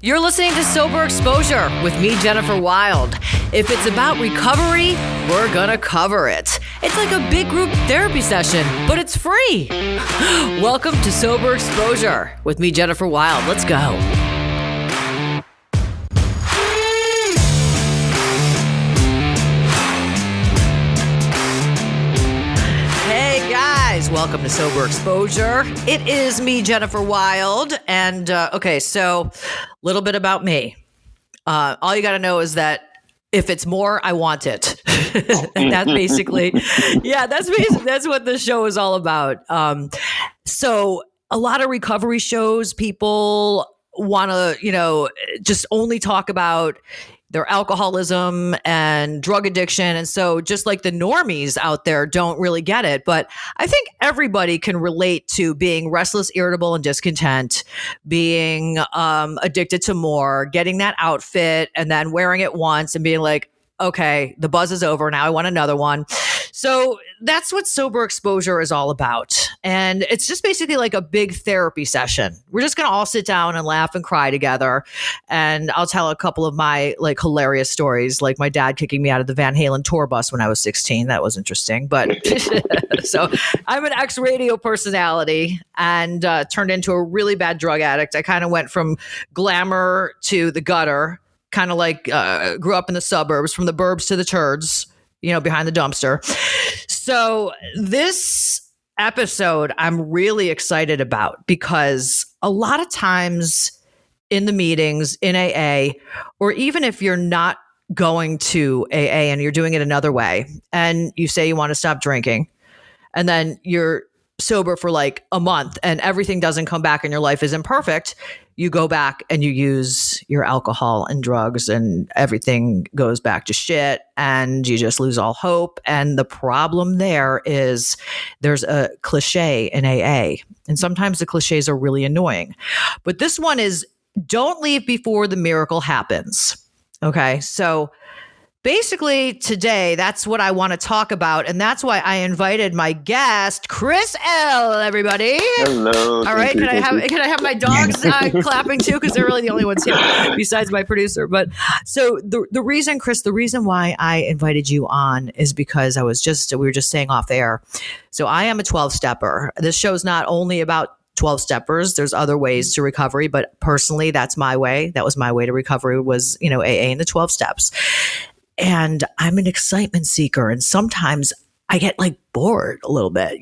You're listening to Sober Exposure with me, Jennifer Wild. If it's about recovery, we're gonna cover it. It's like a big group therapy session, but it's free. Welcome to Sober Exposure with me, Jennifer Wild. Let's go. Hey guys, welcome to Sober Exposure. It is me, Jennifer Wild, and so a little bit about me. All you got to know is that if it's more, I want it. And that's basically, that's what this show is all about. So a lot of recovery shows, people want to, just only talk about their alcoholism and drug addiction. And so just like the normies out there don't really get it. But I think everybody can relate to being restless, irritable, and discontent, being addicted to more, getting that outfit and then wearing it once and being like, okay, the buzz is over. Now I want another one. So that's what Sober Exposure is all about. And it's just basically like a big therapy session. We're just going to all sit down and laugh and cry together. And I'll tell a couple of my hilarious stories, like my dad kicking me out of the Van Halen tour bus when I was 16. That was interesting. But so I'm an ex-radio personality and turned into a really bad drug addict. I kind of went from glamour to the gutter. Kind of grew up in the suburbs, from the burbs to the turds, behind the dumpster. So this episode I'm really excited about because a lot of times in the meetings in AA, or even if you're not going to AA and you're doing it another way, and you say you want to stop drinking, and then you're sober for like a month and everything doesn't come back and your life isn't perfect, you go back and you use your alcohol and drugs and everything goes back to shit and you just lose all hope. And the problem there is there's a cliche in AA, and sometimes the cliches are really annoying. But this one is, don't leave before the miracle happens. Okay, so basically, today, that's what I want to talk about, and that's why I invited my guest, Chris L. Everybody, hello. All right, can I have my dogs clapping too, because they're really the only ones here besides my producer. But so the reason, Chris, the reason why I invited you on is because we were just saying off air. So I am a 12-stepper. This show's not only about 12-steppers. There's other ways to recovery, but personally, that's my way. That was my way to recovery, was AA and the 12 steps. And I'm an excitement seeker. And sometimes I get bored a little bit,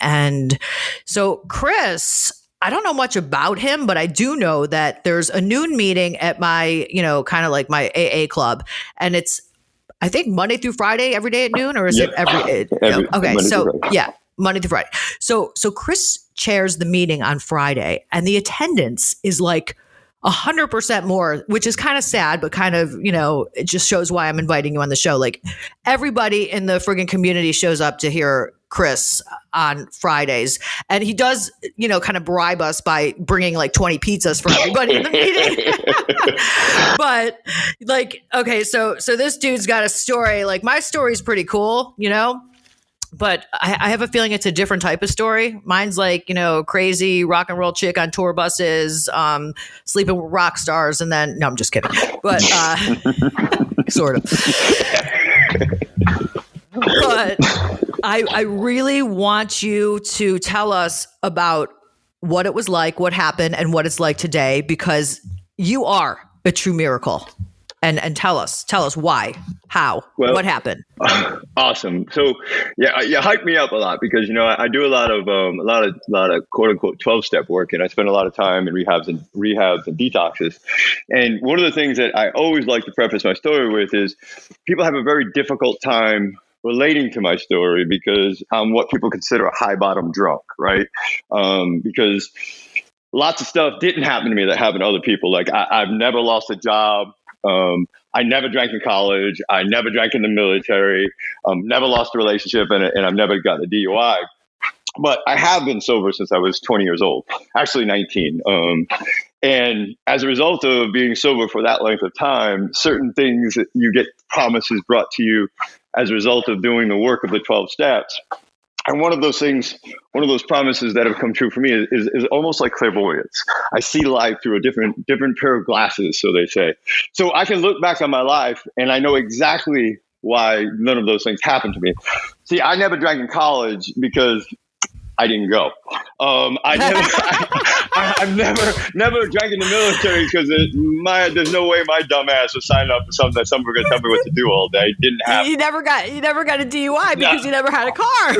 And so Chris, I don't know much about him, but I do know that there's a noon meeting at my, kind of like my AA club. And it's, I think, Monday through Friday, every day at noon, or is it every okay. So yeah, Monday through Friday. So Chris chairs the meeting on Friday, and the attendance is 100% more, which is kind of sad, but kind of, it just shows why I'm inviting you on the show. Everybody in the friggin' community shows up to hear Chris on Fridays. And he does, kind of bribe us by bringing 20 pizzas for everybody in the meeting. But okay, so this dude's got a story. My story's pretty cool, But I have a feeling it's a different type of story. Mine's crazy rock and roll chick on tour buses, sleeping with rock stars. And then, no, I'm just kidding. But sort of. But I really want you to tell us about what it was like, what happened, and what it's like today, because you are a true miracle. And tell us why, how, what happened. Awesome. So yeah, you hype me up a lot because I do a lot of quote unquote 12-step work, and I spend a lot of time in rehabs and detoxes. And one of the things that I always like to preface my story with is people have a very difficult time relating to my story because I'm what people consider a high bottom drunk, right? Because lots of stuff didn't happen to me that happened to other people. I've never lost a job. I never drank in college. I never drank in the military. Never lost a relationship, and I've never gotten a DUI. But I have been sober since I was 20 years old, actually 19. And as a result of being sober for that length of time, certain things that you get promises brought to you as a result of doing the work of the 12 steps And one of those things, one of those promises that have come true for me is almost like clairvoyance. I see life through a different pair of glasses, so they say. So I can look back on my life and I know exactly why none of those things happened to me. See, I never drank in college because I didn't go. I've never drank in the military because there's no way my dumb ass was signing up for something that someone was going to tell me what to do all day. Didn't happen. You never got a DUI because you never had a car.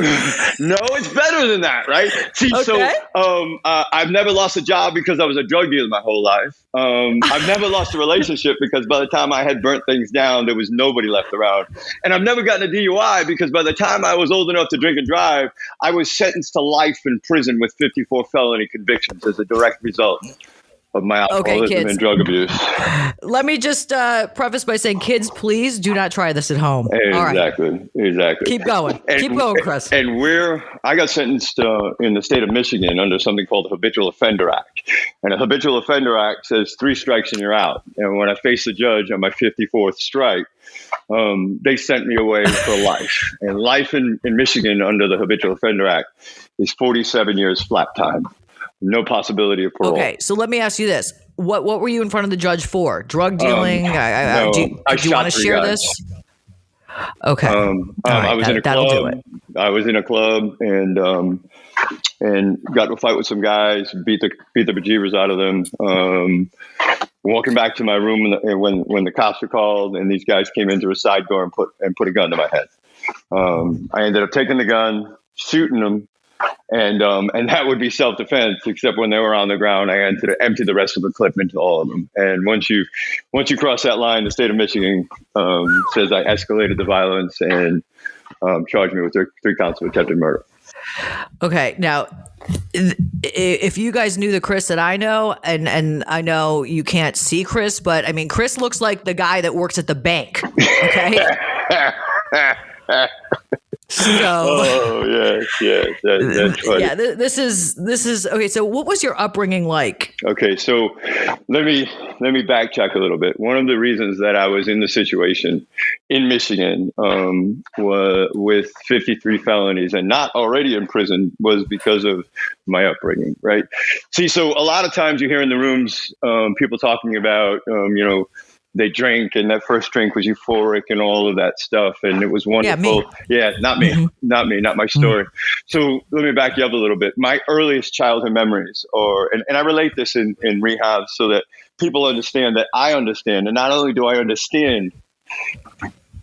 No, it's better than that, right? See, Okay. So I've never lost a job because I was a drug dealer my whole life. I've never lost a relationship because by the time I had burnt things down, there was nobody left around. And I've never gotten a DUI because by the time I was old enough to drink and drive, I was sentenced to life in prison with 54 felony convictions as a direct result of my alcoholism and drug abuse. Let me just preface by saying, kids, please do not try this at home. Exactly. All right. Exactly. Keep going, Chris. And I got sentenced in the state of Michigan under something called the Habitual Offender Act. And the Habitual Offender Act says 3 strikes and you're out. And when I faced the judge on my 54th strike, they sent me away for life. And life in Michigan under the Habitual Offender Act is 47 years flat time. No possibility of parole. Okay, so let me ask you this. What were you in front of the judge for? Drug dealing? No, do you want to share this? Okay. I was in a club. I was in a club and got in a fight with some guys, beat the bejeebers out of them. Walking back to my room when the cops were called and these guys came into a side door and put a gun to my head. I ended up taking the gun, shooting them. And that would be self-defense, except when they were on the ground, I had to empty the rest of the clip into all of them. And once you cross that line, the state of Michigan says I escalated the violence and charged me with 3 counts of attempted murder. Okay, now, if you guys knew the Chris that I know, and I know you can't see Chris, but I mean, Chris looks like the guy that works at the bank. Okay. So, that's funny. Yeah, this is okay. So, what was your upbringing like? Okay, so let me backtrack a little bit. One of the reasons that I was in the situation in Michigan was with 53 felonies and not already in prison was because of my upbringing, right? See, so a lot of times you hear in the rooms people talking about they drank and that first drink was euphoric and all of that stuff. And it was wonderful. Yeah, not me, not my story. So let me back you up a little bit. My earliest childhood memories and I relate this in rehab so that people understand that I understand. And not only do I understand,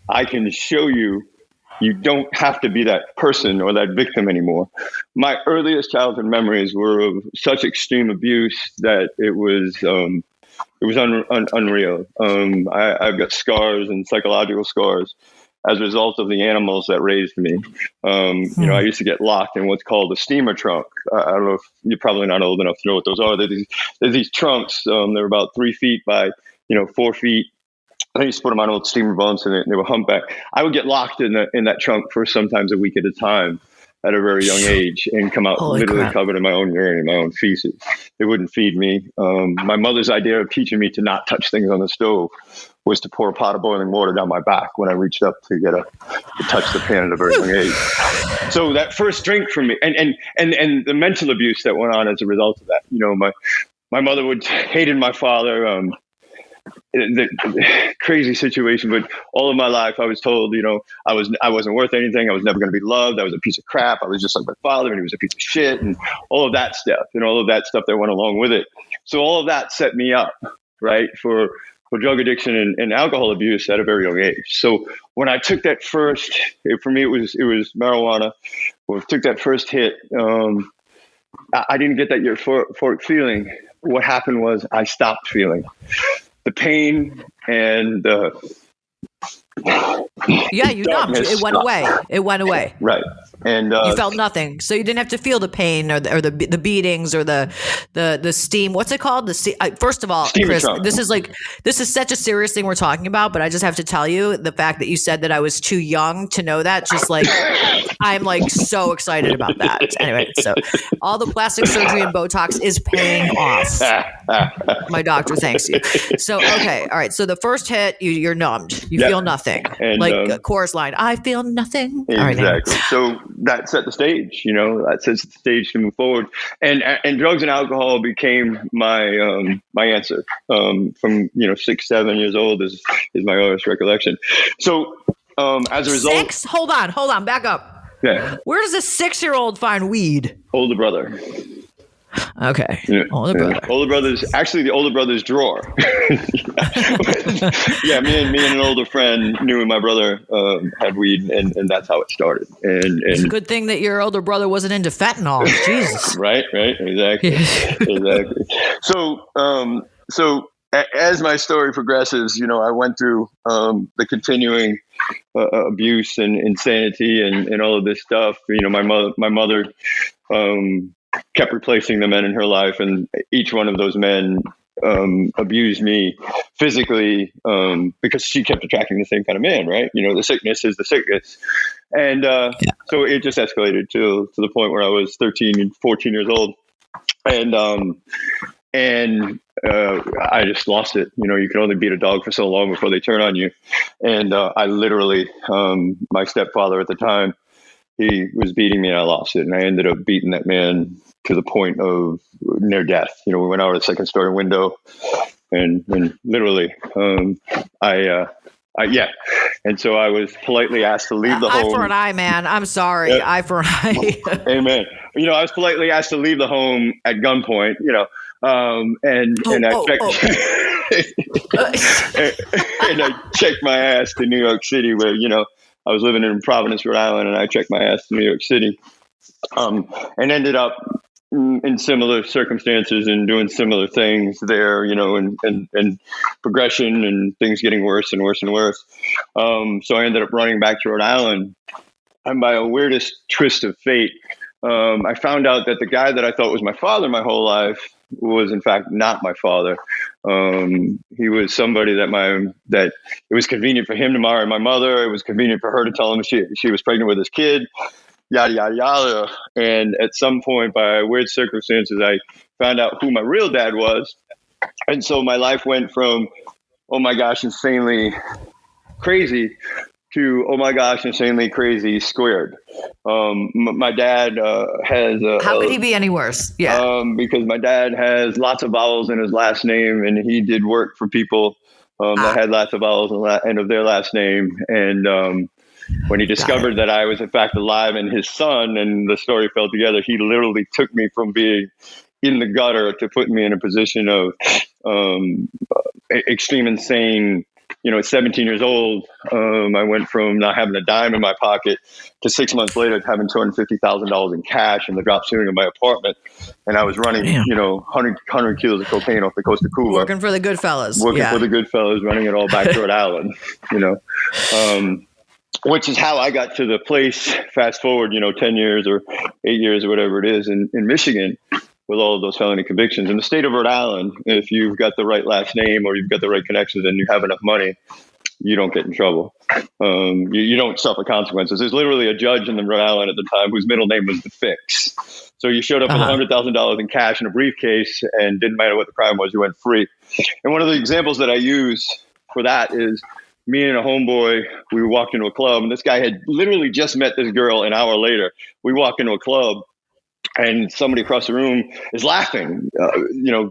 I can show you don't have to be that person or that victim anymore. My earliest childhood memories were of such extreme abuse that it was unreal. I've got scars and psychological scars as a result of the animals that raised me. I used to get locked in what's called a steamer trunk. I don't know if you're probably not old enough to know what those are. There's these trunks. They're about 3 feet by 4 feet. I used to put them on old steamer boats and they were humpback. I would get locked in that trunk for sometimes a week at a time at a very young age and come out literally covered in my own urine and my own feces. They wouldn't feed me. My mother's idea of teaching me to not touch things on the stove was to pour a pot of boiling water down my back when I reached up to touch the pan at a very young age. So that first drink for me and the mental abuse that went on as a result of that, my mother hated my father. The crazy situation, but all of my life I was told, I wasn't worth anything. I was never going to be loved. I was a piece of crap. I was just like my father and he was a piece of shit and all of that stuff and all of that stuff that went along with it. So all of that set me up, right, for drug addiction and alcohol abuse at a very young age. So when I took that for me, it was marijuana. When I took that first hit, I didn't get that euphoric feeling. What happened was I stopped feeling the pain and you numbed. It went away. It went away. Right. And you felt nothing, so you didn't have to feel the pain or the beatings or the steam. What's it called? First of all, Chris, this is such a serious thing we're talking about. But I just have to tell you the fact that you said that I was too young to know that. Just like I'm like so excited about that. Anyway, so all the plastic surgery and Botox is paying off. My doctor thanks you. So okay, all right. So the first hit, you're numbed. You feel nothing. And, like a chorus line. I feel nothing. Exactly. So that set the stage. That sets the stage to move forward. And drugs and alcohol became my answer. From 6, 7 years old is my earliest recollection. So as a result, 6. Hold on, back up. Yeah. Where does a 6-year-old find weed? Older brother. Okay. Yeah. Older brother. Older brother's actually the older brother's drawer. Yeah, me and an older friend knew my brother had weed, and that's how it started. And It's a good thing that your older brother wasn't into fentanyl. Jesus. Right, exactly. So as my story progresses, I went through the continuing abuse and insanity and all of this stuff. My mother kept replacing the men in her life, and each one of those men abused me physically because she kept attracting the same kind of man, right? The sickness is the sickness. And so it just escalated to the point where I was 13 and 14 years old. And I just lost it. You can only beat a dog for so long before they turn on you. And I literally, my stepfather at the time, he was beating me and I lost it. And I ended up beating that man to the point of near death. We went out of the second story window and literally, yeah. And so I was politely asked to leave the home. Eye for an eye, man. I'm sorry. Yeah. Eye for an eye. Amen. I was politely asked to leave the home at gunpoint, and I checked, and I checked my ass to New York City, where I was living in Providence, Rhode Island, and I checked my ass to New York City, and ended up in similar circumstances and doing similar things there, and progression and things getting worse and worse and worse. So I ended up running back to Rhode Island, and by a weirdest twist of fate, I found out that the guy that I thought was my father my whole life was in fact not my father. He was somebody that it was convenient for him to marry my mother. It was convenient for her to tell him she was pregnant with his kid, yada, yada, yada. And at some point, by weird circumstances, I found out who my real dad was. And so my life went from, oh my gosh, insanely crazy, to, oh my gosh, insanely crazy squared. My dad has How could he be any worse? Yeah. Because my dad has lots of vowels in his last name, and he did work for people that had lots of vowels in the end of their last name. And when he discovered that I was in fact alive and his son, and the story fell together, he literally took me from being in the gutter to putting me in a position of extreme insane. At 17 years old, I went from not having a dime in my pocket to 6 months later having $250,000 in cash in the drop ceiling of my apartment. And I was running, 100 kilos of cocaine off the coast of Cuba. Working for the good fellas. For the good fellas, running it all back to Rhode Island, which is how I got to the place, fast forward, 10 years or 8 years or whatever it is in Michigan, with all of those felony convictions. In the state of Rhode Island, if you've got the right last name or you've got the right connections and you have enough money, you don't get in trouble. You don't suffer consequences. There's literally a judge in Rhode Island at the time whose middle name was The Fix. So you showed up with $100,000 in cash in a briefcase, and didn't matter what the crime was, you went free. And one of the examples that I use for that is me and a homeboy, we walked into a club, and this guy had literally just met this girl an hour later. We walk into a club, and somebody across the room is laughing,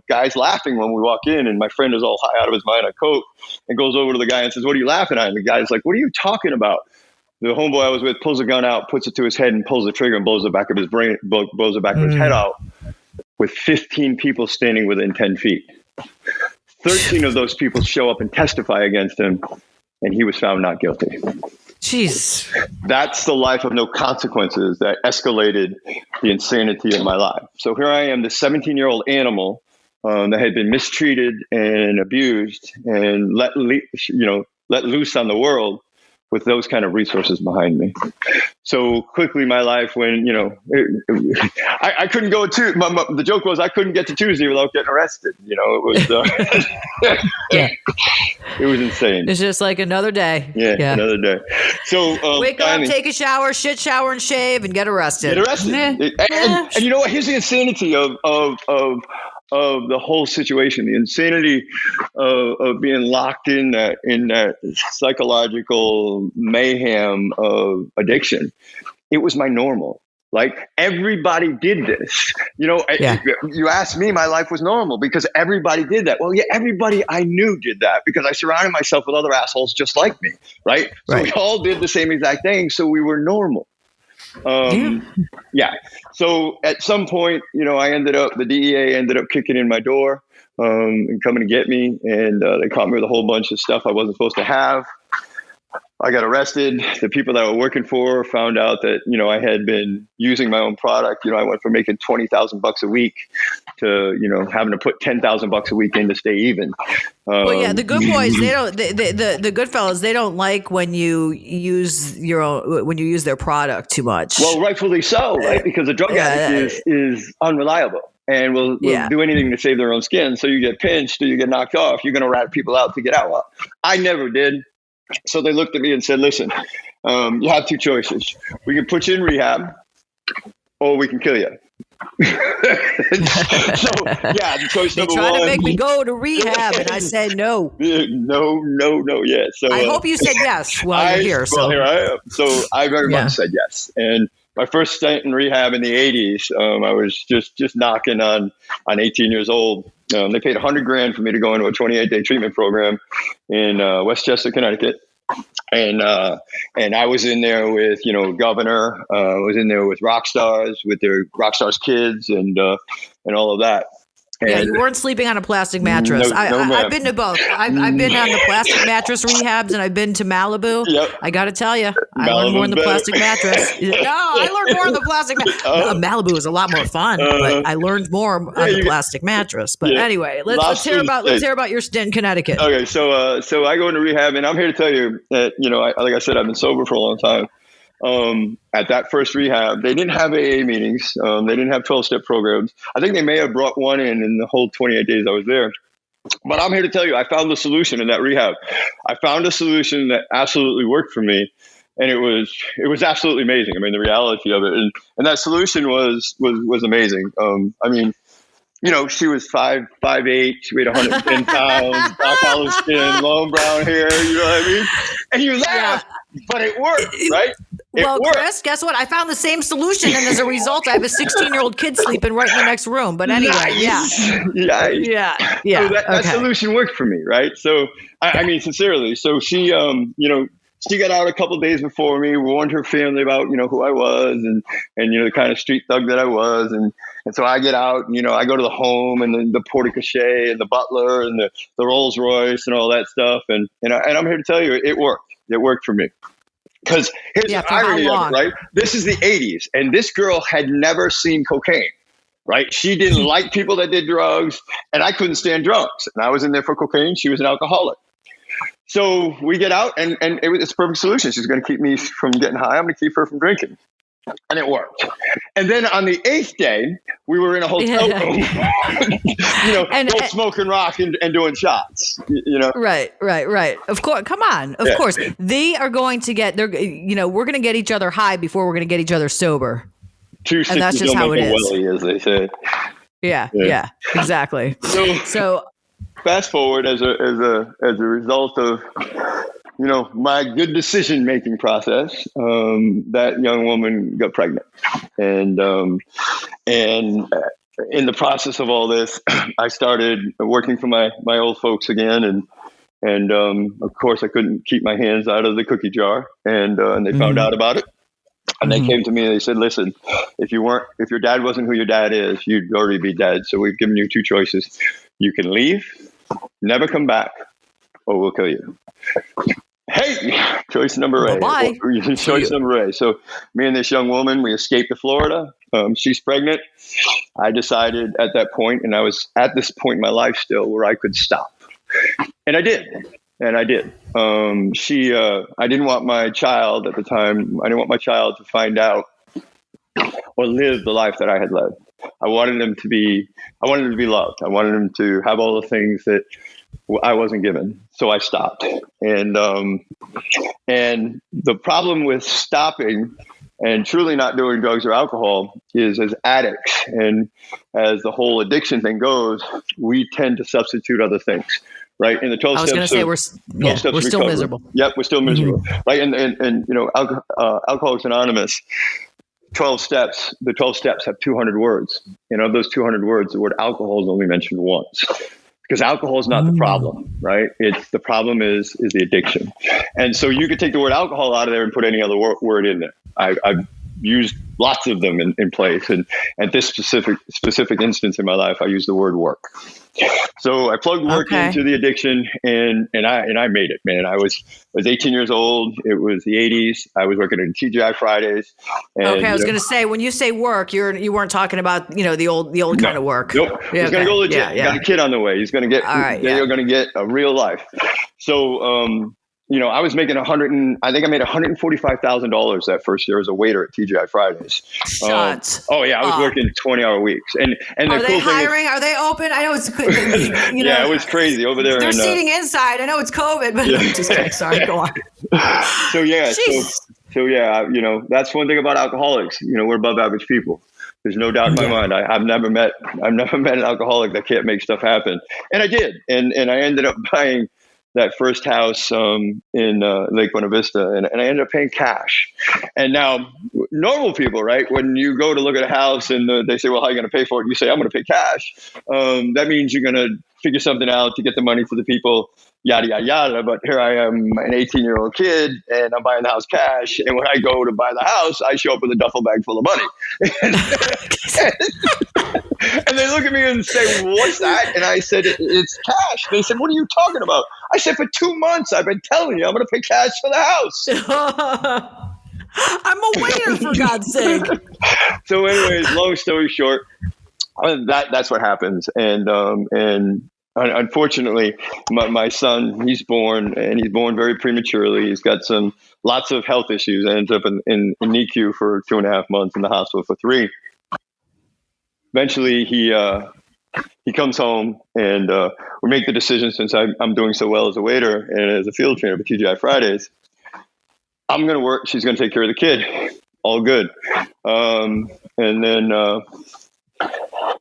guys laughing when we walk in. And my friend is all high out of his mind on coke and goes over to the guy and says, "What are you laughing at?" And the guy's like, "What are you talking about?" The homeboy I was with pulls a gun out, puts it to his head, and pulls the trigger and blows the back of his brain, blows the back of his head out, with 15 people standing within 10 feet. 13 of those people show up and testify against him, and he was found not guilty. Jeez. That's the life of no consequences that escalated the insanity in my life. So here I am, this 17-year-old animal that had been mistreated and abused and let loose on the world, with those kind of resources behind me. So quickly, my life, when I couldn't go to. The joke was I couldn't get to Tuesday without getting arrested. It was it was insane. It's just like another day. Yeah. Another day. So wake up, take a shower, shit shower, and shave, and get arrested. And you know what? Here's the insanity of the whole situation, the insanity of being locked in that psychological mayhem of addiction, It was my normal. Like everybody did this, Yeah. You asked me, my life was normal because everybody did that. Well, yeah, everybody I knew did that because I surrounded myself with other assholes just like me. Right. So we all did the same exact thing. So we were normal. Yeah. So at some point, the DEA ended up kicking in my door, and coming to get me. And they caught me with a whole bunch of stuff I wasn't supposed to have. I got arrested. The people that I was working for found out that, I had been using my own product. I went from making $20,000 a week to, having to put $10,000 a week in to stay even. Well, yeah, the good boys, they don't, the good fellas, they don't like when you use their product too much. Well, rightfully so, right? Because a drug addict is unreliable and will do anything to save their own skin. So you get pinched or you get knocked off, you're going to rat people out to get out. Well, I never did. So they looked at me and said, listen, you have two choices. We can put you in rehab or we can kill you. So, the choice number one. They tried to make me go to rehab and I said no. No. Yeah. So I hope you said yes while you're here. Well, here I am. So I very much said yes. And my first stint in rehab in the 80s, I was just knocking on 18 years old. They paid $100,000 for me to go into a 28-day treatment program in Westchester, Connecticut. And I was in there with, Governor, I was in there with rock stars, with their rock stars kids and all of that. And you weren't sleeping on a plastic mattress. I've been to both. I've been on the plastic mattress rehabs and I've been to Malibu. Yep. I got to tell you, I learned more in the plastic mattress. No, I learned more in the plastic mattress. Malibu is a lot more fun, but I learned more on the plastic mattress. But anyway, let's hear about your stint in Connecticut. Okay, so I go into rehab and I'm here to tell you that, like I said, I've been sober for a long time. At that first rehab, they didn't have AA meetings. They didn't have 12-step programs. I think they may have brought one in the whole 28 days I was there. But I'm here to tell you, I found the solution in that rehab. I found a solution that absolutely worked for me. And it was absolutely amazing. I mean, the reality of it. And that solution was amazing. She was 5'8", she weighed 110 pounds, dark olive skin, long brown hair, you know what I mean? And you laugh, but it worked, right? Well, Chris, guess what? I found the same solution, and as a result, I have a 16-year-old kid sleeping right in the next room. But anyway, yeah. So that solution worked for me, right? So, I mean, sincerely. So she, she got out a couple of days before me, warned her family about, who I was and the kind of street thug that I was. And so I get out, I go to the home and then the porte-cochere and the butler and the Rolls Royce and all that stuff. And I'm here to tell you, it worked. It worked for me. Because here's the irony of it, right? This is the 80s, and this girl had never seen cocaine, right? She didn't like people that did drugs, and I couldn't stand drugs. And I was in there for cocaine. She was an alcoholic. So we get out, and it's a perfect solution. She's going to keep me from getting high. I'm going to keep her from drinking. And it worked. And then on the 8th day, we were in a hotel room, both smoking rock and doing shots, Right. Of course. Come on. Of course. They are going to we're going to get each other high before we're going to get each other sober. And that's just how it is. Welly, as they say. Yeah, exactly. So fast forward as a result of my good decision-making process, that young woman got pregnant. And in the process of all this, I started working for my old folks again. And of course, I couldn't keep my hands out of the cookie jar. And they found out about it. And they came to me and they said, listen, if your dad wasn't who your dad is, you'd already be dead. So we've given you two choices. You can leave, never come back, or we'll kill you. Hey, choice number A. Bye. Choice number A. So me and this young woman, we escaped to Florida. She's pregnant. I decided at that point, and I was at this point in my life still, where I could stop. And I did. I didn't want my child at the time, I didn't want my child to find out or live the life that I had led. I wanted him to be loved. I wanted him to have all the things that I wasn't given. So I stopped. And the problem with stopping And truly not doing drugs or alcohol is, as addicts and as the whole addiction thing goes, we tend to substitute other things. Right. In the 12 I was going steps to say of we're steps of still recovery. miserable. Yep, we're still miserable. Right. And Alcoholics Anonymous, 12 steps, the 12 steps have 200 words. And of those 200 words, the word alcohol is only mentioned once. Because alcohol is not the problem, right? It's the problem is the addiction. And so you could take the word alcohol out of there and put any other word in there. I've used lots of them in place. And at this specific instance in my life, I use the word work. So I plugged work into the addiction, and I made it, man. I was 18 years old. It was the 80s. I was working at TGI Fridays. And, I was going to say, when you say work, you weren't talking about the old kind of work. Nope. He's going to go legit. He got a kid on the way. He's going to get. They're going to get a real life. So I was making I think I made $145,000 that first year as a waiter at TGI Fridays. I was working 20-hour weeks. And are they hiring? Are they open? I know it's it was crazy over there. They're seating inside. I know it's COVID, but I'm just kidding. Sorry, go on. That's one thing about alcoholics. We're above average people. There's no doubt in my mind. I've never met an alcoholic that can't make stuff happen, and I did. And I ended up buying that first house in Lake Buena Vista, and I ended up paying cash. And now, normal people, right? When you go to look at a house and they say, "Well, how are you going to pay for it?" You say, "I'm going to pay cash." That means you're going to figure something out to get the money for the people, yada yada yada. But here I am, an 18-year-old kid, and I'm buying the house cash. And when I go to buy the house, I show up with a duffel bag full of money. And they look at me and say, "What's that?" And I said, "It's cash." They said, "What are you talking about?" I said, "For 2 months, I've been telling you I'm going to pay cash for the house." I'm a waiter, for God's sake. So anyways, long story short, that's what happens. And unfortunately, my son, he's born very prematurely. He's got lots of health issues. Ends up in NICU for 2.5 months, in the hospital for 3. Eventually, he comes home, and we make the decision, since I'm doing so well as a waiter and as a field trainer for TGI Fridays, I'm going to work. She's going to take care of the kid. All good. And then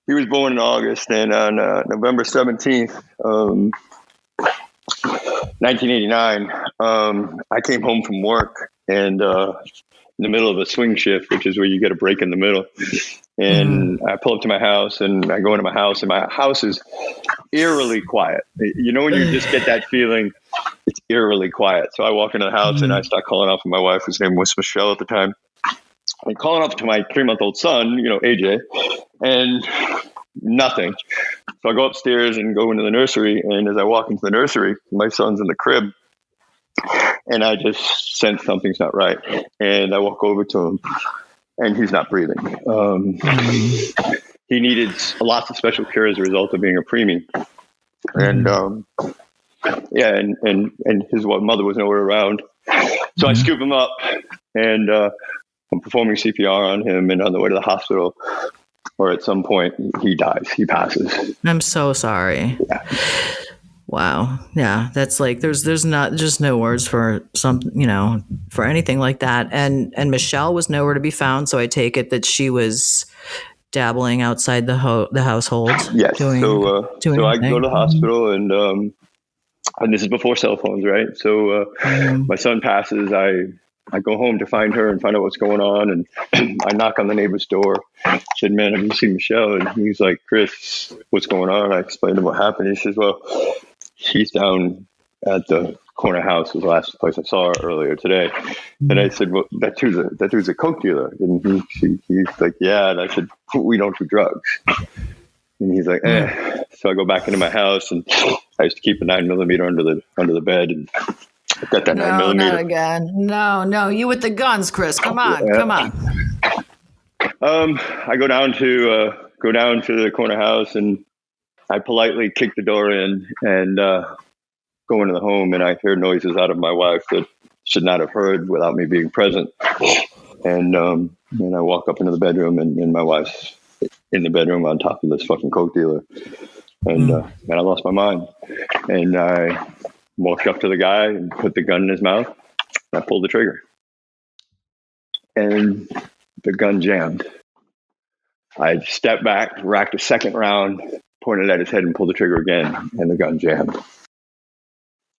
he was born in August, and on November 17th, 1989, I came home from work, and in the middle of a swing shift, which is where you get a break in the middle. And I pull up to my house, and I go into my house, and my house is eerily quiet. When you just get that feeling, it's eerily quiet. So I walk into the house, and I start calling out for my wife, whose name was Michelle at the time. I'm calling up to my 3-month-old son, AJ, and nothing. So I go upstairs and go into the nursery, and as I walk into the nursery, my son's in the crib, and I just sense something's not right. And I walk over to him, and he's not breathing. He needed lots of special care as a result of being a preemie. And and his mother was nowhere around. So I scoop him up, and I'm performing CPR on him, and on the way to the hospital, or at some point, he dies. He passes. I'm so sorry. Yeah. Wow. Yeah. That's like, there's not just no words for for anything like that. And Michelle was nowhere to be found. So I take it that she was dabbling outside the household. Yes. So I go to the hospital, and this is before cell phones, right? So my son passes. I go home to find her and find out what's going on. And I knock on the neighbor's door. I said, "Man, have you seen Michelle?" And he's like, "Chris, what's going on?" I explained to him what happened. He says, "Well, she's down at the corner house, was the last place I saw her earlier today." And I said, "Well, that dude's a coke dealer." And he's like, "Yeah." And I said, "We don't do drugs." And he's like, "Eh." So I go back into my house, and I used to keep a 9mm under the bed, and I got that 9mm. Not again. No, you with the guns, Chris. Come on, come on. I go down to the corner house, and I politely kick the door in and go into the home, and I hear noises out of my wife that should not have heard without me being present. And I walk up into the bedroom, and my wife's in the bedroom on top of this fucking coke dealer. And I lost my mind. And I walked up to the guy and put the gun in his mouth, and I pulled the trigger. and the gun jammed. I stepped back, racked a second round, pointed at his head, and pulled the trigger again, and the gun jammed.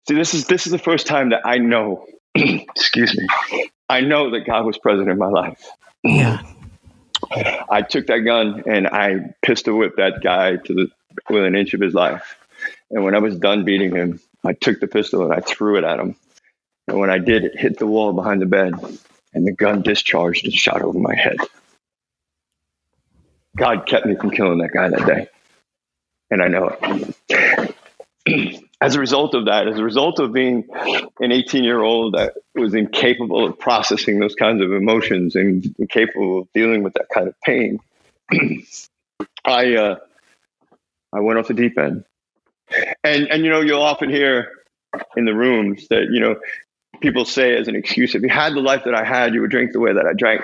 See, this is the first time that I know, excuse me, I know that God was present in my life. Yeah. I took that gun and I pistol whipped that guy within an inch of his life. And when I was done beating him, I took the pistol and I threw it at him. And when I did, it hit the wall behind the bed, and the gun discharged and shot over my head. God kept me from killing that guy that day. And I know it. As a result of that, as a result of being an 18-year-old that was incapable of processing those kinds of emotions and incapable of dealing with that kind of pain, I went off the deep end. And you'll often hear in the rooms that, people say as an excuse, if you had the life that I had, you would drink the way that I drank.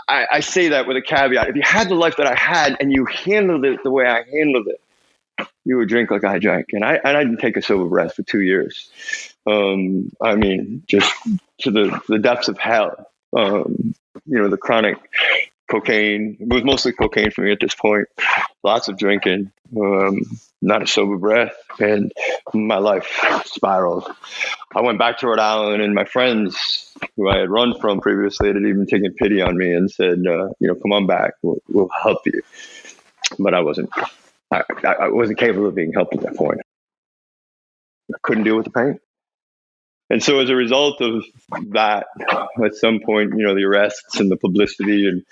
I say that with a caveat. If you had the life that I had and you handled it the way I handled it, you would drink like I drank. And I didn't take a sober breath for 2 years. Just to the depths of hell. The chronic cocaine. It was mostly cocaine for me at this point. Lots of drinking. Not a sober breath. And my life spiraled. I went back to Rhode Island, and my friends who I had run from previously had even taken pity on me and said, come on back. We'll help you. But I wasn't capable of being helped at that point. I couldn't deal with the pain. And so as a result of that, at some point, the arrests and the publicity and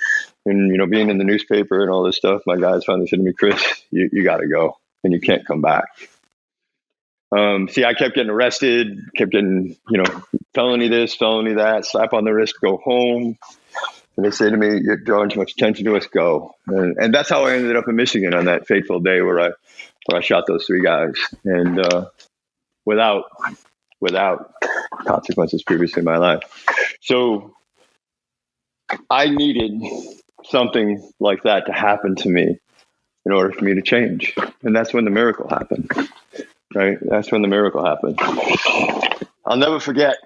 being in the newspaper and all this stuff, my guys finally said to me, Chris, you got to go and you can't come back. I kept getting arrested, kept getting, felony this, felony that, slap on the wrist, go home. And they say to me, you're drawing too much attention to us, go. And that's how I ended up in Michigan on that fateful day where I shot those 3 guys. And without consequences previously in my life. So I needed something like that to happen to me in order for me to change. And that's when the miracle happened, right? That's when the miracle happened. I'll never forget.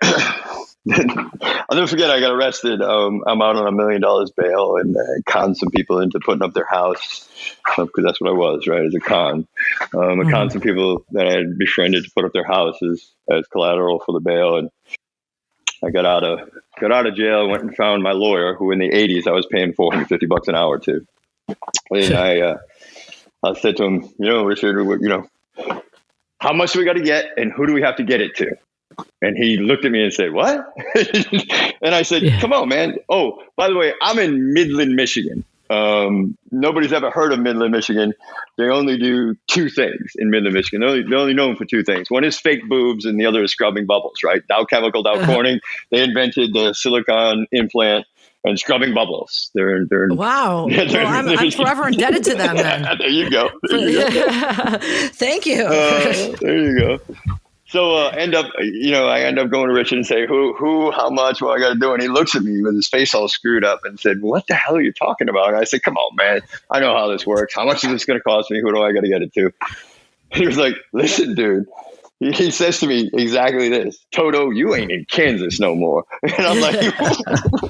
I got arrested. I'm out on $1 million bail and conned some people into putting up their house because that's what I was, right? As a con. I conned some people that I had befriended to put up their houses as collateral for the bail. And I got out of jail, went and found my lawyer, who in the 80s I was paying $450 an hour to. And I said to him, Richard, how much do we got to get and who do we have to get it to? And he looked at me and said, what? And I said, come on, man. Oh, by the way, I'm in Midland, Michigan. Nobody's ever heard of Midland, Michigan. They only do 2 things in Midland, Michigan. They're only known for 2 things. One is fake boobs and the other is scrubbing bubbles, right? Dow Chemical, Dow Corning. They invented the silicone implant and scrubbing bubbles. They're wow. Well, I'm forever indebted to them then. There you go. Thank you. There you go. So I end up going to Richard and say, who, how much, what I got to do? And he looks at me with his face all screwed up and said, what the hell are you talking about? And I said, come on, man. I know how this works. How much is this going to cost me? Who do I got to get it to? He was like, listen, dude. He says to me exactly this, Toto, you ain't in Kansas no more. And I'm like,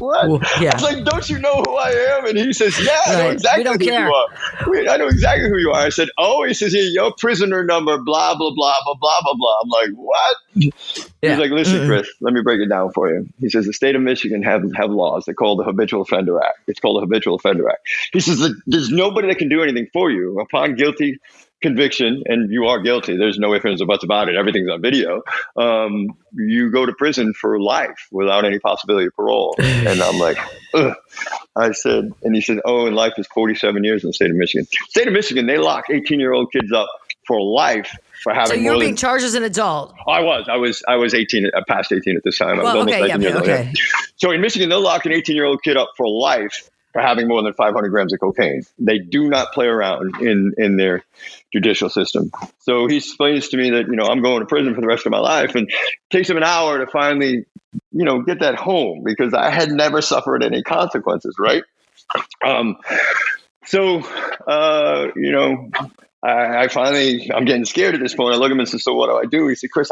what? Well, yeah. I was like, don't you know who I am? And he says, yeah, I know exactly who you are. I know exactly who you are. I said, oh, he says, your prisoner number, blah, blah, blah, blah, blah, blah, blah. I'm like, what? Yeah. He's like, listen, Chris, let me break it down for you. He says, the state of Michigan have laws. They're called the Habitual Offender Act. It's called the Habitual Offender Act. He says, there's nobody that can do anything for you. Upon guilty conviction, and you are guilty, there's no ifs, ands, or buts about it, everything's on video, you go to prison for life without any possibility of parole. And I'm like, ugh. I said, and he said, oh, and life is 47 years in the state of Michigan. State of Michigan, they lock 18-year-old kids up for life for having. So you're being charged as an adult. I was 18, past 18 at this time. I was almost 19 years old. So in Michigan, they'll lock an 18-year-old kid up for life for having more than 500 grams of cocaine. They do not play around in their judicial system. So he explains to me that, I'm going to prison for the rest of my life, and it takes him an hour to finally, get that home because I had never suffered any consequences. Right. I finally, I'm getting scared at this point. I look at him and say, so what do I do? He said, Chris,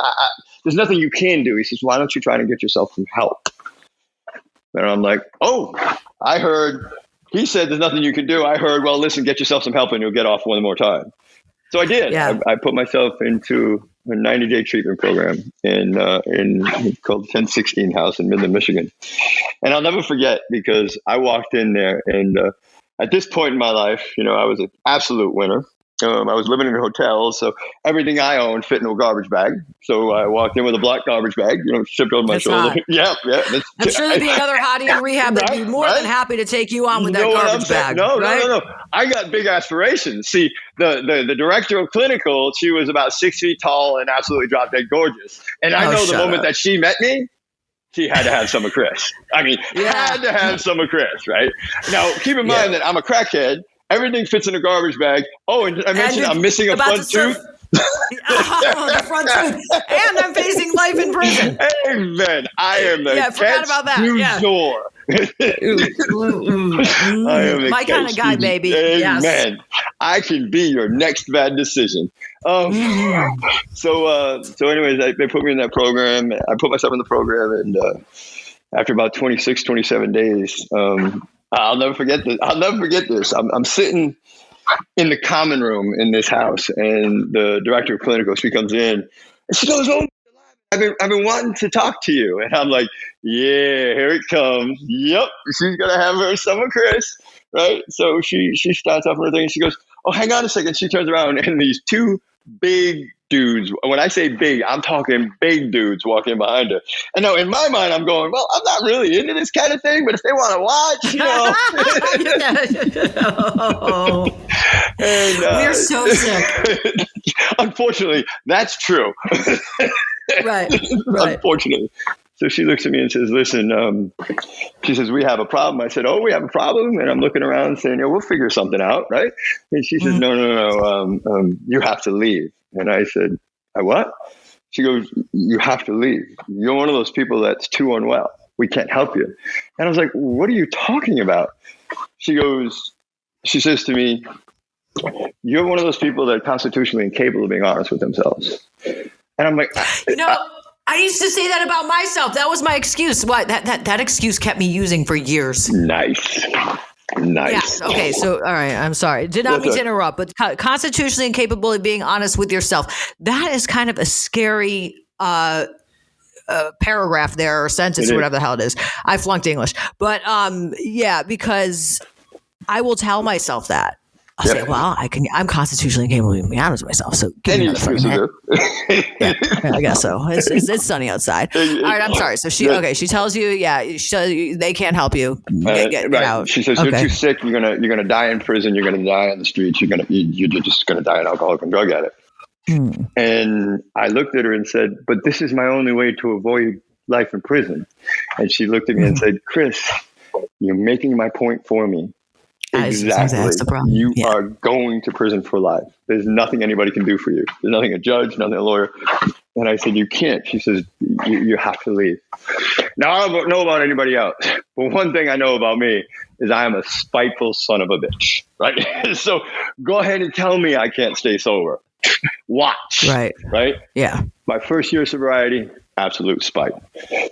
there's nothing you can do. He says, why don't you try to get yourself some help? And I'm like, oh, I heard, he said there's nothing you can do. I heard, well, listen, get yourself some help and you'll get off one more time. So I did. Yeah. I put myself into a 90-day treatment program in called 1016 House in Midland, Michigan. And I'll never forget, because I walked in there, and at this point in my life, I was an absolute winner. I was living in hotels, so everything I owned fit in a garbage bag. So I walked in with a black garbage bag, shipped over my shoulder. Hot. Yeah. I'm sure there'd be another hottie in rehab that'd be more than happy to take you on with that garbage bag. No. Right? I got big aspirations. See, the director of clinical, she was about 6 feet tall and absolutely drop dead gorgeous. And I know the moment that she met me, she had to have some of Chris. I mean, had to have some of Chris, right? Now, keep in mind that I'm a crackhead. Everything fits in a garbage bag. Oh, and I mentioned I'm missing a front tooth. The front tooth. And I'm facing life in prison. Amen. I am the forgot about that. door. I am the my kind of guy, baby. Amen. Yes. I can be your next bad decision. So anyways, they put me in that program. I put myself in the program, and after about 26, 27 days, I'll never forget this. I'm sitting in the common room in this house, and the director of clinical, she comes in and she goes, "Oh, I've been wanting to talk to you." And I'm like, "Yeah, here it comes. Yep, she's gonna have her some of Chris, right?" So she starts off her thing, and she goes, "Oh, hang on a second." She turns around, and these two big dudes. When I say big, I'm talking big dudes walking behind her. And now in my mind, I'm going, well, I'm not really into this kind of thing, but if they want to watch, And, we're so sick. Unfortunately, that's true. Right. Unfortunately. So she looks at me and says, listen, she says, we have a problem. I said, oh, we have a problem? And I'm looking around saying, we'll figure something out, right? And she says, no, you have to leave. And I said, I what? She goes, you have to leave. You're one of those people that's too unwell. We can't help you. And I was like, what are you talking about? She says to me, you're one of those people that are constitutionally incapable of being honest with themselves. And I'm like, I used to say that about myself. That was my excuse. What that excuse kept me using for years. Nice. Yeah. Okay. So, all right. I'm sorry. Did not mean to interrupt, but constitutionally incapable of being honest with yourself. That is kind of a scary paragraph there, or sentence, or whatever the hell it is. I flunked English, but because I will tell myself that. I'll say, well, I'm constitutionally incapable of being honest with myself. So give me another fucking hit. I guess so. It's sunny outside. All right, I'm sorry. So she tells you, they can't help you. Get out. She says, you're too sick. You're gonna die in prison. You're gonna die on the streets. You're just gonna die an alcoholic and drug addict. And I looked at her and said, but this is my only way to avoid life in prison. And she looked at me and said, Chris, you're making my point for me. Exactly. That's the problem. You are going to prison for life. There's nothing anybody can do for you. There's nothing a judge, nothing a lawyer. And I said, you can't. She says, you have to leave. Now, I don't know about anybody else, but one thing I know about me is I am a spiteful son of a bitch, right? So go ahead and tell me I can't stay sober. Watch. Right? Yeah. My first year of sobriety, absolute spite.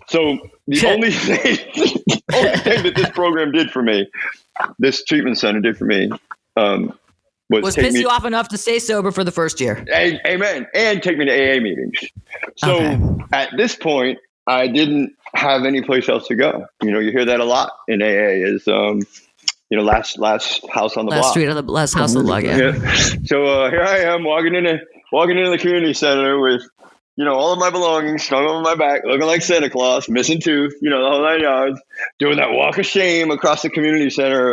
So the only thing that this program did for me, this treatment center did for me, was piss you off enough to stay sober for the first year. Amen. And take me to AA meetings. So at this point, I didn't have any place else to go. You hear that a lot in AA is, last house on the block. Last house on the block, yeah. So here I am walking into the community center with, all of my belongings strung over my back, looking like Santa Claus, missing tooth, the whole 9 yards, doing that walk of shame across the community center,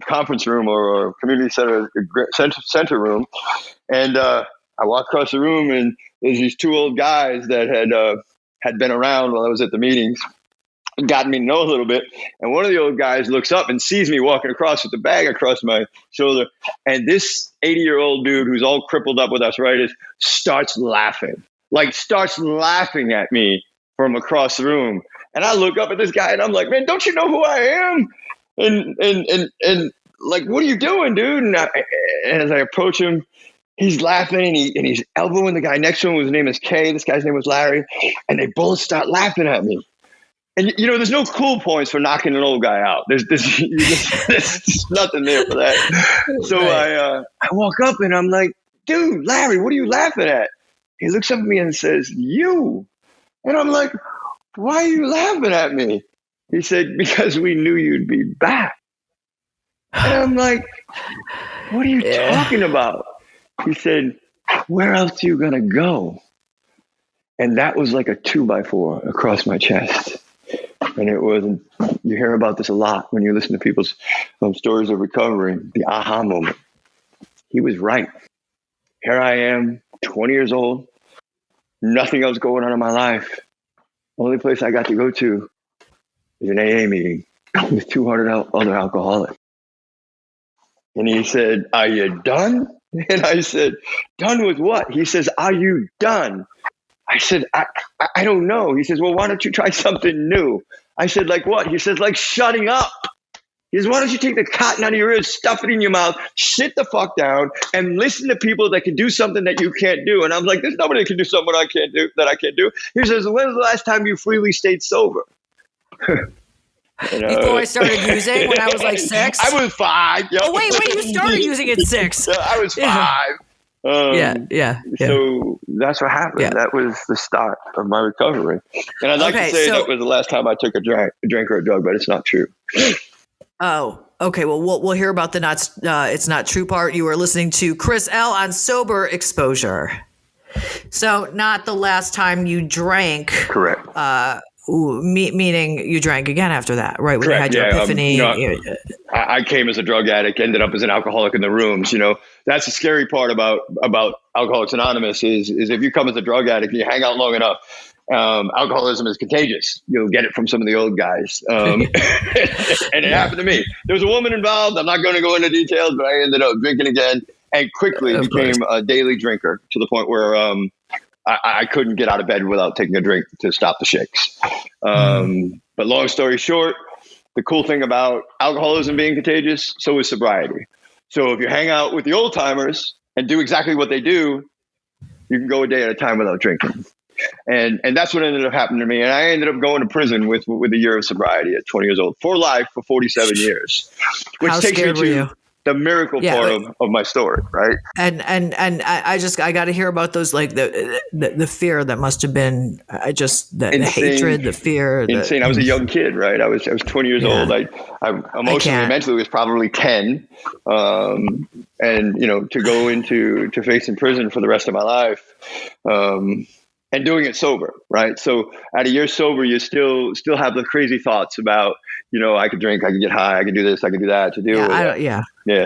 conference room or community center room. And I walk across the room, and there's these two old guys that had been around while I was at the meetings, gotten me to know a little bit. And one of the old guys looks up and sees me walking across with the bag across my shoulder. And this 80-year-old dude who's all crippled up with arthritis starts laughing at me from across the room. And I look up at this guy and I'm like, man, don't you know who I am? And like, what are you doing, dude? And as I approach him, he's laughing and he's elbowing the guy next to him, whose name is Kay. This guy's name was Larry. And they both start laughing at me. And there's no cool points for knocking an old guy out. There's nothing there for that. So Right. I walk up and I'm like, dude, Larry, what are you laughing at? He looks up at me and says, you. And I'm like, why are you laughing at me? He said, because we knew you'd be back. And I'm like, what are you talking about? He said, where else are you going to go? And that was like a 2x4 across my chest. And it wasn't, you hear about this a lot when you listen to people's stories of recovery, the aha moment. He was right. Here I am, 20 years old, nothing else going on in my life. Only place I got to go to is an AA meeting with 200 other alcoholics. And he said, are you done? And I said, done with what? He says, are you done? I said, I don't know. He says, well, why don't you try something new? I said, like what? He says, like shutting up. He says, why don't you take the cotton out of your ears, stuff it in your mouth, sit the fuck down, and listen to people that can do something that you can't do. And I'm like, there's nobody that can do something I can't do. He says, when was the last time you freely stayed sober? Before I started using, when I was like 6? I was 5. Yep. Oh, wait, you started using at 6. I was 5. Yeah. So that's what happened. Yeah. That was the start of my recovery. And I'd like to say that was the last time I took a drink or a drug, but it's not true. Oh, okay. Well, we'll hear about the it's not true part. You are listening to Chris L. on Sober Exposure. So not the last time you drank. Correct. Meaning you drank again after that, right? When Correct. You had your epiphany. I came as a drug addict, ended up as an alcoholic in the rooms. That's the scary part about Alcoholics Anonymous is if you come as a drug addict and you hang out long enough, alcoholism is contagious. You'll get it from some of the old guys. And it happened to me. There was a woman involved. I'm not going to go into details, but I ended up drinking again and quickly became a daily drinker to the point where I couldn't get out of bed without taking a drink to stop the shakes. But long story short, the cool thing about alcoholism being contagious, so is sobriety. So if you hang out with the old timers and do exactly what they do, you can go a day at a time without drinking. And that's what ended up happening to me. And I ended up going to prison with a year of sobriety at 20 years old for life for 47 years, which How takes me scared were to you? the miracle part of my story, right? And I got to hear about those, like the fear that must have been the hatred, the fear. Insane. I was a young kid, right? I was 20 years old. I emotionally and mentally was probably 10. And to go to facing prison for the rest of my life, and doing it sober, right? So at a year sober, you still have the crazy thoughts about, I could drink, I could get high, I could do this, I could do that to deal with it. Yeah.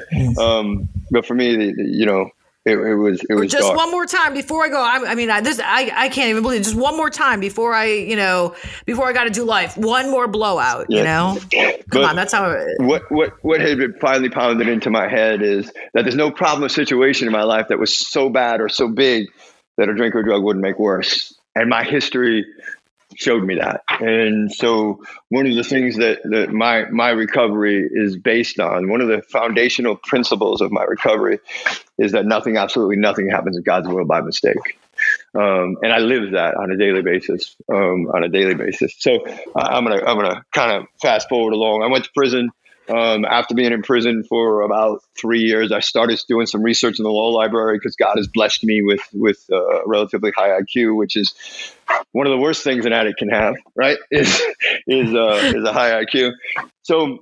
But for me, it was just dark. One more time before I go. I can't even believe it. Just one more time before I got to do life. One more blowout. Come on, that's how. What had been finally pounded into my head is that there's no problem or situation in my life that was so bad or so big that a drink or drug wouldn't make worse. And my history showed me that. And so one of the things that my recovery is based on, one of the foundational principles of my recovery is that absolutely nothing happens in God's will by mistake. And I live that on a daily basis, So I'm going to kind of fast forward along. I went to prison. After being in prison for about 3 years, I started doing some research in the law library because God has blessed me with a relatively high IQ, which is one of the worst things an addict can have, right? Is a high IQ. So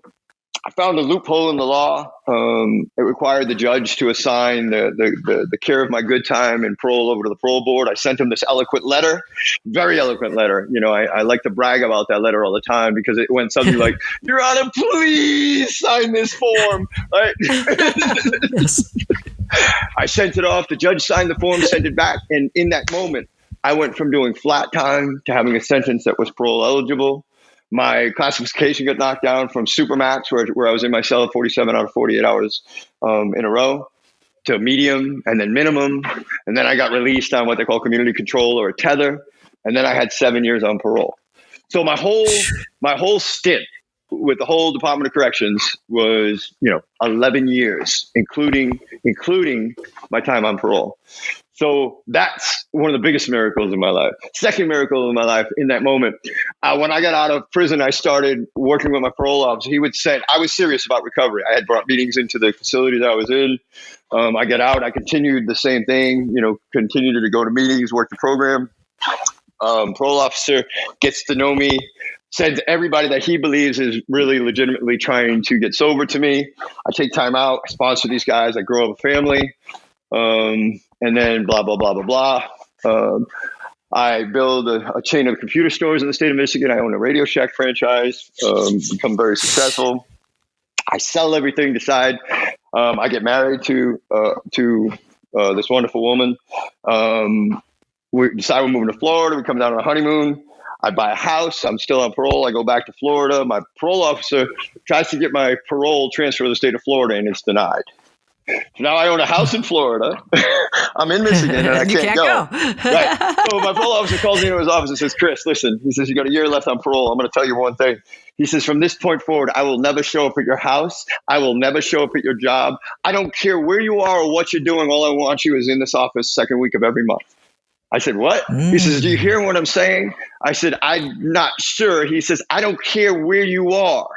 I found a loophole in the law. It required the judge to assign the care of my good time and parole over to the parole board. I sent him this eloquent letter, very eloquent letter. I like to brag about that letter all the time because it went something like, Your Honor, please sign this form. Right? Yes. I sent it off. The judge signed the form, sent it back. And in that moment, I went from doing flat time to having a sentence that was parole eligible. My classification got knocked down from supermax, where I was in my cell 47 out of 48 hours in a row, to medium and then minimum. And then I got released on what they call community control or a tether. And then I had 7 years on parole. So my whole stint with the whole Department of Corrections was, 11 years, including my time on parole. So that's one of the biggest miracles in my life. Second miracle in my life in that moment, when I got out of prison, I started working with my parole officer. He would say, I was serious about recovery. I had brought meetings into the facility that I was in. I got out. I continued the same thing, continued to go to meetings, work the program. Parole officer gets to know me, said to everybody that he believes is really legitimately trying to get sober to me. I take time out, I sponsor these guys, I grow up a family, and then blah, blah, blah, blah, blah. I build a chain of computer stores in the state of Michigan. I own a Radio Shack franchise, become very successful. I sell everything, decide. I get married to this wonderful woman. We decide we're moving to Florida. We come down on a honeymoon. I buy a house. I'm still on parole. I go back to Florida. My parole officer tries to get my parole transferred to the state of Florida, and it's denied. So now I own a house in Florida. I'm in Michigan, and I can't go. Right. So my parole officer calls me into his office and says, Chris, listen. He says, you got a year left on parole. I'm going to tell you one thing. He says, from this point forward, I will never show up at your house. I will never show up at your job. I don't care where you are or what you're doing. All I want you is in this office second week of every month. I said, what? He says, do you hear what I'm saying? I said, I'm not sure. He says, I don't care where you are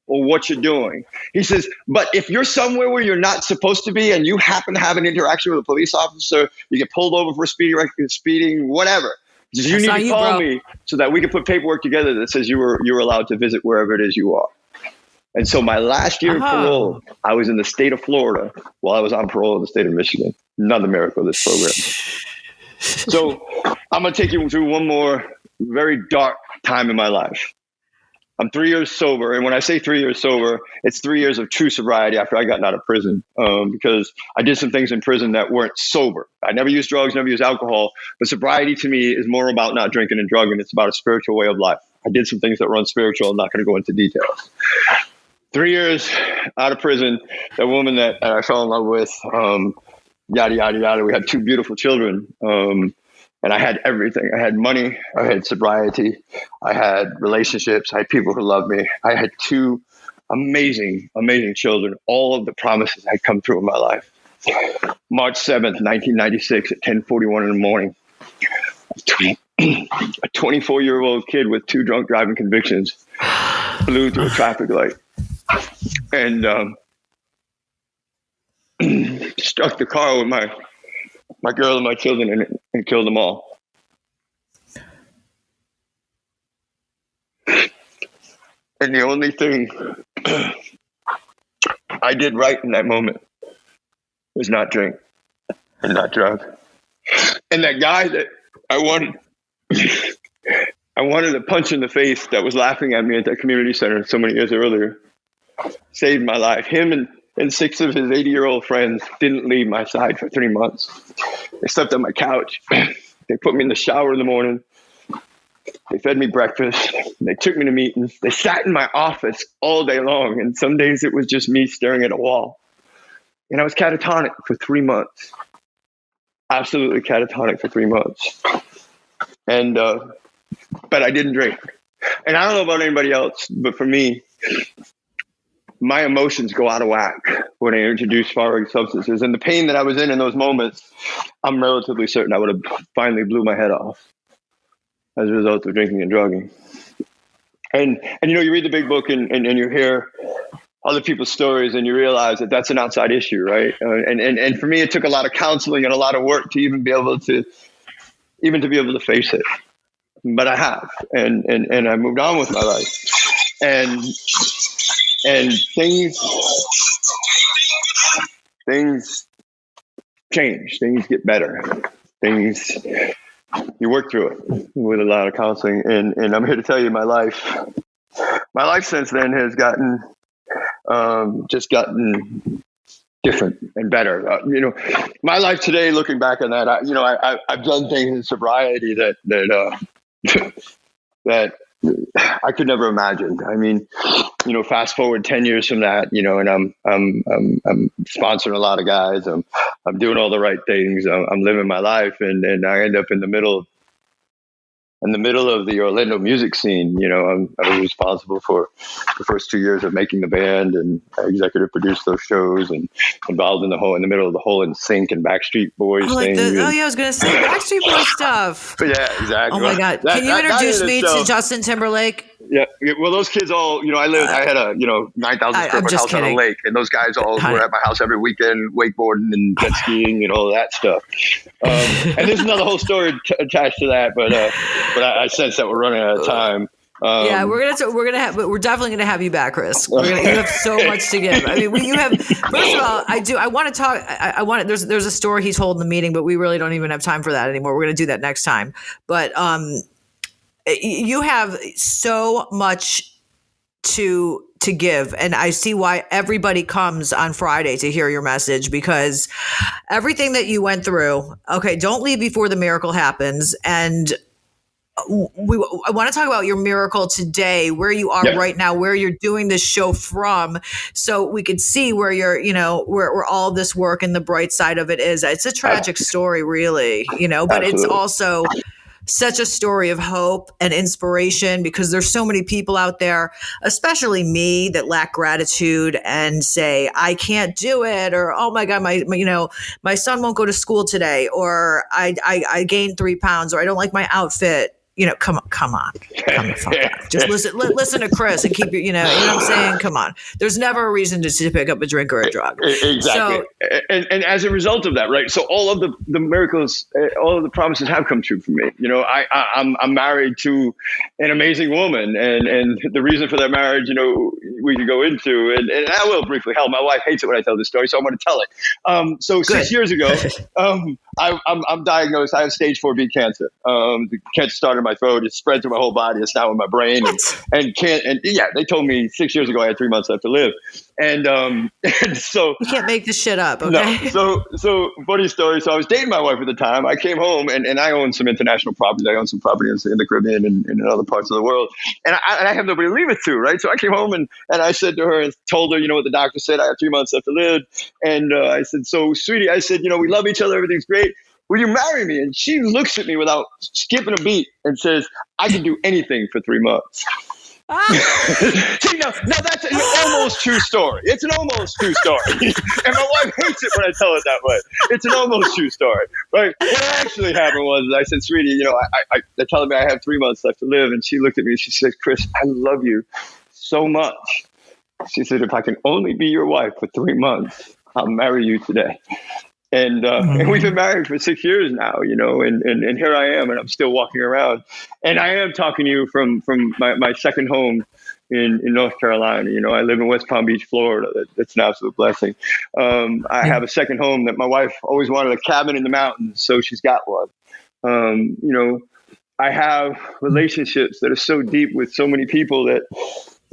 or what you're doing. He says, but if you're somewhere where you're not supposed to be and you happen to have an interaction with a police officer, you get pulled over for speeding, whatever. He says, you need to call me so that we can put paperwork together that says you were allowed to visit wherever it is you are. And so my last year of parole, I was in the state of Florida while I was on parole in the state of Michigan. Another miracle of this program. So I'm going to take you through one more very dark time in my life. I'm 3 years sober. And when I say 3 years sober, it's 3 years of true sobriety after I got out of prison, because I did some things in prison that weren't sober. I never used drugs, never used alcohol. But sobriety to me is more about not drinking and drugging. It's about a spiritual way of life. I did some things that were unspiritual. I'm not going to go into details. 3 years out of prison, that woman that I fell in love with, yada, yada, yada. We had two beautiful children. And I had everything. I had money. I had sobriety. I had relationships. I had people who loved me. I had two amazing, amazing children. All of the promises had come through in my life. March 7th, 1996 at 10:41 in the morning. A 24-year-old kid with two drunk driving convictions flew through a traffic light and struck the car with my girl and my children in it and killed them all. And the only thing I did right in that moment was not drink and not drug. And that guy that I wanted a punch in the face that was laughing at me at that community center so many years earlier saved my life. Him and six of his 80-year-old friends didn't leave my side for 3 months. They slept on my couch. They put me in the shower in the morning. They fed me breakfast. They took me to meetings. They sat in my office all day long. And some days it was just me staring at a wall. And I was catatonic for 3 months. Absolutely catatonic for 3 months. And, but I didn't drink. And I don't know about anybody else, but for me, my emotions go out of whack when I introduce foreign substances. And the pain that I was in those moments, I'm relatively certain I would have finally blew my head off as a result of drinking and drugging. And you read the big book and you hear other people's stories and you realize that that's an outside issue, right? And for me, it took a lot of counseling and a lot of work to even be able to face it. But I have, and I moved on with my life. And things change, things get better, you work through it with a lot of counseling. And I'm here to tell you my life since then has gotten different and better. My life today, looking back on that, I've done things in sobriety that I could never imagine. I mean, fast forward 10 years from that, and I'm sponsoring a lot of guys. I'm doing all the right things. I'm living my life, and I end up in the middle in the middle of the Orlando music scene. I was responsible for the first 2 years of making the band, and I executive produced those shows, and involved in the middle of the whole NSYNC and Backstreet Boys thing. I was going to say Backstreet Boys stuff. But yeah, exactly. Oh my God. Can you introduce me to Justin Timberlake? Yeah. Well, those kids all, I had a, 9,000 square foot house on a lake, and those guys all were at my house every weekend, wakeboarding and jet skiing and all that stuff. And there's another whole story attached to that, but I sense that we're running out of time. We're definitely gonna have you back, Chris. You have so much to give. I mean, you have. First of all, I want to talk. I want. There's a story he's holding the meeting, but we really don't even have time for that anymore. We're gonna do that next time. But you have so much to give, and I see why everybody comes on Friday to hear your message, because everything that you went through. Okay, don't leave before the miracle happens, and I want to talk about your miracle today, where you are right now, where you're doing this show from, so we could see where you're, where all this work and the bright side of it is. It's a tragic story, really, but Absolutely. It's also such a story of hope and inspiration, because there's so many people out there, especially me, that lack gratitude and say, I can't do it, or, oh my God, my son won't go to school today, or I gained 3 pounds, or I don't like my outfit. Come on, come the fuck on. Just listen to Chris and keep your, you know what I'm saying? Come on. There's never a reason to pick up a drink or a drug. Exactly. So, and as a result of that, right? So all of the miracles, all of the promises have come true for me. I'm married to an amazing woman, and the reason for that marriage, we can go into, and I will briefly. Hell, my wife hates it when I tell this story, so I'm going to tell it. So 6 years ago, I'm diagnosed. I have stage 4B cancer. The cancer started in my throat. It spread through my whole body. It's now in my brain. And they told me 6 years ago I had 3 months left to live. And so you can't make this shit up. Okay. No. So funny story. So I was dating my wife at the time. I came home and I own some international properties. I own some properties in the Caribbean and in other parts of the world. And I have nobody to leave it to, right? So I came home and I said to her and told her, what the doctor said. I have 3 months left to live. And I said, so sweetie, I said, we love each other. Everything's great. Will you marry me? And she looks at me without skipping a beat and says, I can do anything for 3 months. See, now that's an almost true story. It's an almost true story. And my wife hates it when I tell it that way. It's an almost true story. Right? What actually happened was I said, sweetie, they're telling me I have 3 months left to live. And she looked at me and she said, Chris, I love you so much. She said, if I can only be your wife for 3 months, I'll marry you today. And we've been married for 6 years now, and here I am, and I'm still walking around. And I am talking to you from my second home in North Carolina. I live in West Palm Beach, Florida. That's an absolute blessing. I have a second home that my wife always wanted, a cabin in the mountains, so she's got one. I have relationships that are so deep with so many people that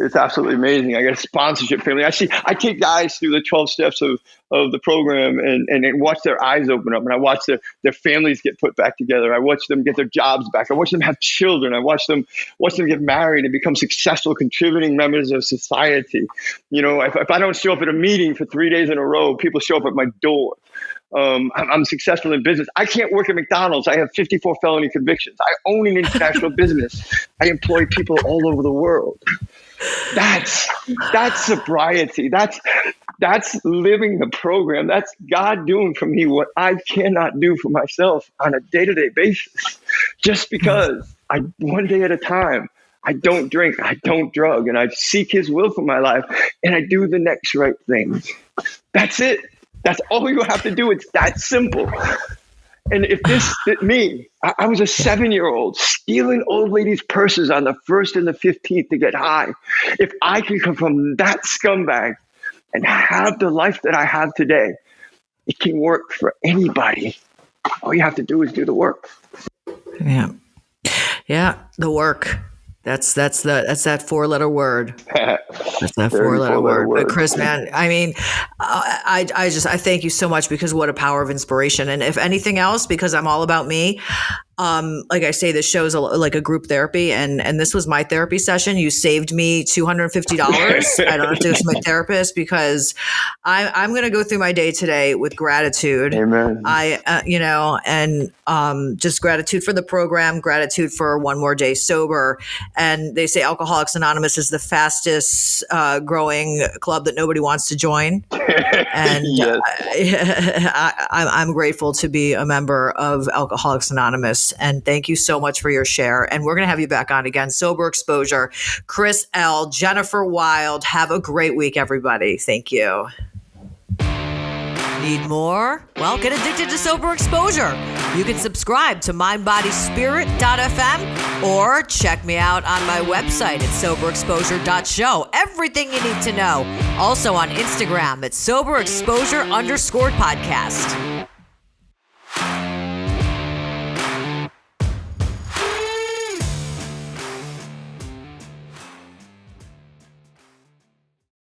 it's absolutely amazing. I got a sponsorship family. I take guys through the 12 steps of the program and watch their eyes open up. And I watch their families get put back together. I watch them get their jobs back. I watch them have children. I watch them get married and become successful, contributing members of society. If I don't show up at a meeting for 3 days in a row, people show up at my door. I'm successful in business. I can't work at McDonald's. I have 54 felony convictions. I own an international business. I employ people all over the world. That's sobriety. That's living the program. That's God doing for me what I cannot do for myself on a day-to-day basis. Just because one day at a time, I don't drink, I don't drug, and I seek His will for my life, and I do the next right thing. That's it. That's all you have to do. It's that simple. And if I was a 7-year-old stealing old ladies' purses on the 1st and the 15th to get high. If I can come from that scumbag and have the life that I have today, it can work for anybody. All you have to do is do the work. Yeah. Yeah. The work. That's that 4-letter word. That's that 4-letter word. But Chris, man, I mean, I thank you so much, because what a power of inspiration. And if anything else, because I'm all about me, like I say, this show's like a group therapy, and this was my therapy session. You saved me $250. I don't have to go to my therapist because I'm going to go through my day today with gratitude. Amen. Just gratitude for the program, gratitude for one more day sober. And they say Alcoholics Anonymous is the fastest growing club that nobody wants to join. And Yes. I'm grateful to be a member of Alcoholics Anonymous. And thank you so much for your share. And we're going to have you back on again. Sober Exposure, Chris L., Jennifer Wild. Have a great week, everybody. Thank you. Need more? Well, get addicted to Sober Exposure. You can subscribe to mindbodyspirit.fm or check me out on my website at soberexposure.show. Everything you need to know. Also on Instagram at soberexposure_podcast.